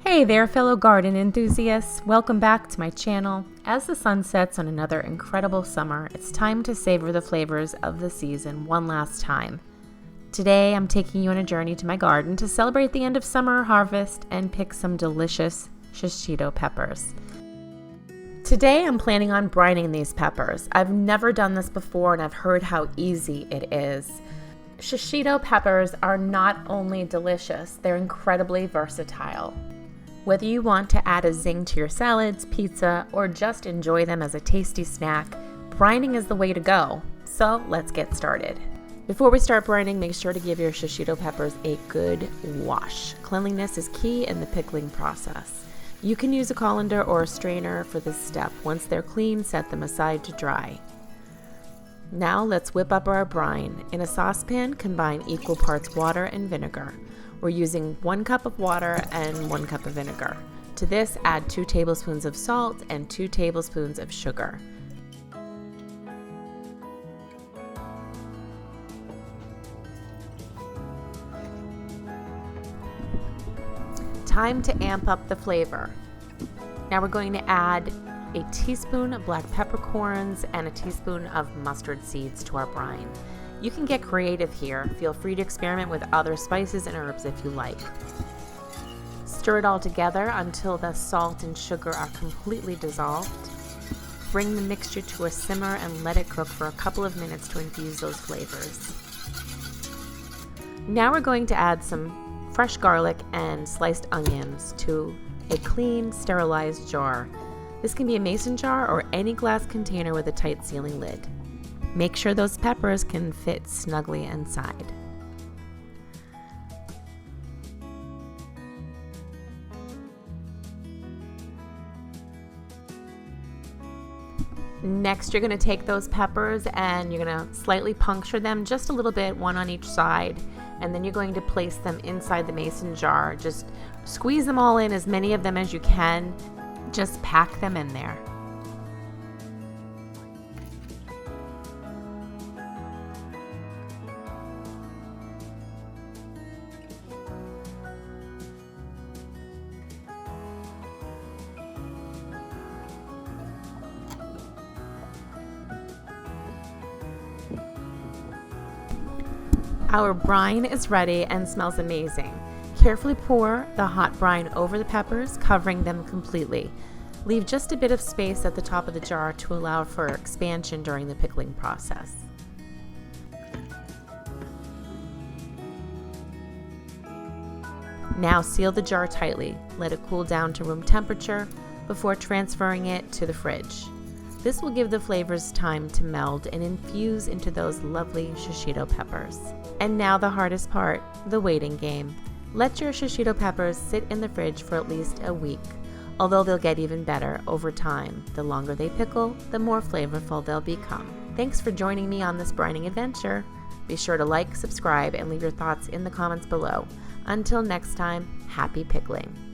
Hey there, fellow garden enthusiasts. Welcome back to my channel. As the sun sets on another incredible summer, it's time to savor the flavors of the season one last time. Today, I'm taking you on a journey to my garden to celebrate the end of summer harvest and pick some delicious Shishito peppers. Today, I'm planning on brining these peppers. I've never done this before and I've heard how easy it is. Shishito peppers are not only delicious, they're incredibly versatile. Whether you want to add a zing to your salads, pizza, or just enjoy them as a tasty snack, brining is the way to go. So let's get started. Before we start brining, make sure to give your Shishito peppers a good wash. Cleanliness is key in the pickling process. You can use a colander or a strainer for this step. Once they're clean, set them aside to dry. Now let's whip up our brine. In a saucepan, combine equal parts water and vinegar. We're using 1 cup of water and 1 cup of vinegar. To this, add 2 tablespoons of salt and 2 tablespoons of sugar. Time to amp up the flavor. Now we're going to add a teaspoon of black peppercorns and a teaspoon of mustard seeds to our brine. You can get creative here. Feel free to experiment with other spices and herbs if you like. Stir it all together until the salt and sugar are completely dissolved. Bring the mixture to a simmer and let it cook for a couple of minutes to infuse those flavors. Now we're going to add some fresh garlic and sliced onions to a clean, sterilized jar. This can be a mason jar or any glass container with a tight sealing lid. Make sure those peppers can fit snugly inside. Next, you're going to take those peppers and you're going to slightly puncture them just a little bit, one on each side, and then you're going to place them inside the mason jar. Just squeeze them all in, as many of them as you can. Just pack them in there. Our brine is ready and smells amazing. Carefully pour the hot brine over the peppers, covering them completely. Leave just a bit of space at the top of the jar to allow for expansion during the pickling process. Now seal the jar tightly. Let it cool down to room temperature before transferring it to the fridge. This will give the flavors time to meld and infuse into those lovely Shishito peppers. And now the hardest part, the waiting game. Let your Shishito peppers sit in the fridge for at least a week, although they'll get even better over time. The longer they pickle, the more flavorful they'll become. Thanks for joining me on this brining adventure. Be sure to like, subscribe, and leave your thoughts in the comments below. Until next time, happy pickling.